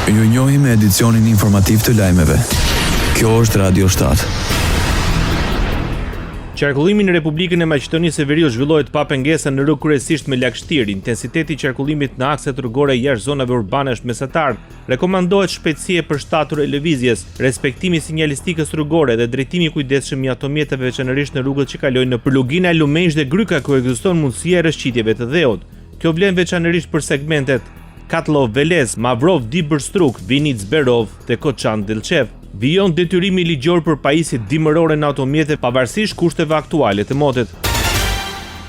Ju njohim me edicionin informativ të lajmeve. Kjo është Radio 7. Qarkullimi në Republikën e Maqedonisë së Veriut zhvillohet pa pengesa në rrugë kryesisht me lagështirë. Intensiteti i qarkullimit në akset rrugore jashtë zonave urbane është mesatar. Rekomandohet shpejtësi e përshtatur e lëvizjes, respektimi i sinjalistikës rrugore dhe drejtimi i kujdesshëm i automjeteve veçanërisht në rrugët që kalojnë në Lugina, Lumenjsh dhe Gryka ku ekziston mundësia e rrëshqitjeve të dheut. Kjo vlen veçanërisht për segmentet Katlov Velez, Mavrov Dibërstruk, Vinic Berov dhe Koçan Delchev. Vijon detyrimi ligjor për pajisjet dimërore në automjete pavarësisht kushteve aktuale të motit.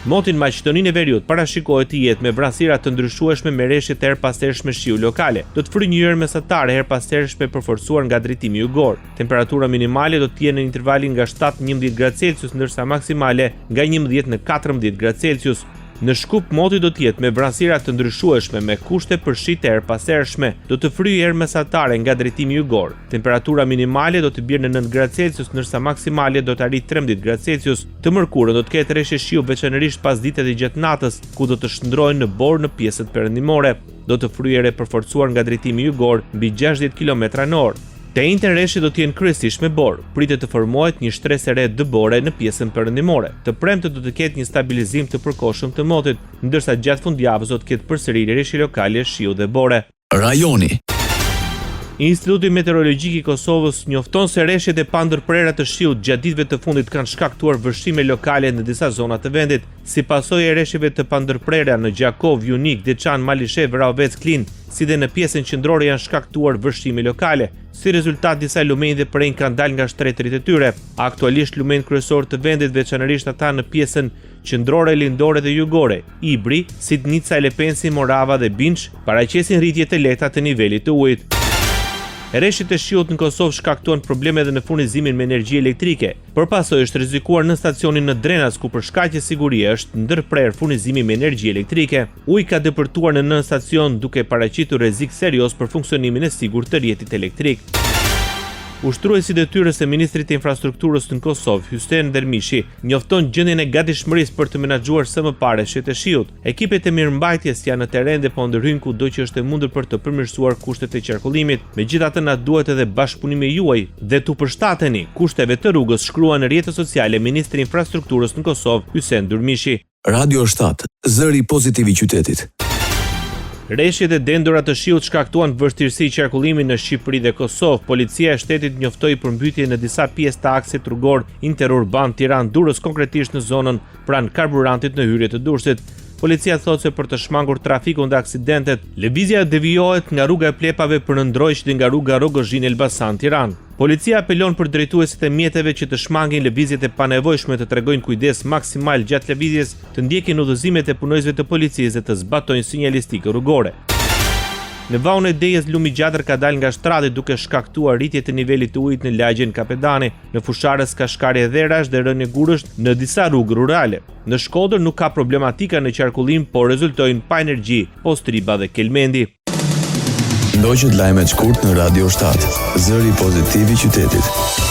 Moti në Maqedoninë e Veriut parashikohet të jetë me vranësira të ndryshueshme me rreshje të herpastërshme shiu lokale. Do të fryrë një yjer mesatare herpastërshme përforcuar nga drejtimi jugor. Temperatura minimale do të jenë në intervalin nga 7-11 gradë Celsius, ndërsa maksimale nga 11 në 14 gradë Celsius. Në Shkup moti do të jetë me vranësira të ndryshueshme me kushte përshite herpastërshme, do të fryjë herë mesatare nga drejtimi jugor. Temperatura minimale do të bjerë në 9 gradë Celsius, ndërsa maksimale do të arrijë 13 gradë Celsius. Të mërkurën do të ketë rreshje shiu veçanërisht pas ditët e gjatë natës, ku do të shndrohen në borë në pjesët perëndimore. Do të fryjë herë përforcuar nga drejtimi jugor mbi 60 km/h. Te njëjtën rreshje do të jenë kryesisht me borë. Pritet të formohet një shtresë e re dëbore në pjesën perëndimore. Të premte do të ketë një stabilizim të përkohshëm të motit, ndërsa gjatë fundjavës do të ketë përsëri rreshje lokale shiu dhe bore. Rajoni. Instituti Meteorologjik i Kosovës njofton se rreshjet e pandërprera të shiut gjatë ditëve të fundit kanë shkaktuar vështrime lokale në disa zona të vendit. Si pasojë e rreshjeve të pandërprera në Gjakov, Junik, Deçan, Malishev, Raovec, Klin, si dhe në pjesën qendrore janë shkaktuar vështrime lokale. Si rezultat, disa lumenj dhe prenj kanë dalë nga shtretërit e tyre. Aktualisht lumenjt kryesor të vendit, veçanërisht ata në pjesën qendrore, lindore dhe jugore, Ibri, Sidnica, Lepensi, Morava dhe Binç, paraqesin rritje të lehta të nivelit të ujit. Rreshjet e shiut në Kosovë shkaktuan probleme edhe në furnizimin me energji elektrike. Përpasoj është rrezikuar në stacionin në Drenas, ku për shkaqe sigurie është ndërprer furnizimi me energji elektrike. Uji ka depërtuar në 9 stacion, duke paraqitur rrezik serioz për funksionimin e sigurt të rrjetit elektrik. Ushtruesi i detyrës e ministrit të infrastrukturës në Kosovë, Hysén Dermishi, njofton gjendjen e gatishmërisë për të menaxhuar së mipare rreshjet e shiut. Ekipet e mirëmbajtjes janë në terren dhe po ndërhyjnë kudo që është e mundur për të përmirësuar kushtet e qarkullimit. Megjithatë, na duhet edhe bashkëpunimi juaj dhe tu përshtateni kushteve të rrugës, shkrua në rrjetet sociale ministri i infrastrukturës në Kosovë, Hysén Dermishi. Radio 7, zëri pozitiv i qytetit. Rreshjet e dendura të shiut shkaktuan vështirësi qarkullimi në Shqipëri dhe Kosovë. Policia e shtetit njoftoi përmbytje në disa pjesë të aksit rrugor interurban Tiranë-Durrës, konkretisht në zonën pranë karburantit në hyrje të Durrësit. Policia thotë se për të shmangur trafikun dhe aksidentet, lëvizja devijohet nga rruga e Plepave për në Ndrojsh dhe nga rruga Rogozhin Elbasan Tiranë. Policia apelon për drejtuesit e mjeteve që të shmangin lëvizjet e panevojshme, të tregojnë kujdes maksimal gjatë lëvizjes, të ndjekin udhëzimet e punojësve të policisë dhe të zbatojnë sinjalistikë rrugore. Në Vaun e Dejës lumi gjatër ka dalë nga shtrati duke shkaktuar rritje të nivelit të ujit në lagjen Kapedani. Në fusharës ka shkarje dherash dhe rënje gurësht në disa rrugë rurale. Në Shkodër nuk ka problematika në qarkullim, por rezultojnë pa energji, Postriba dhe Kelmendi. Ndoqët lajmet shkurt në Radio 7, zëri pozitiv i qytetit.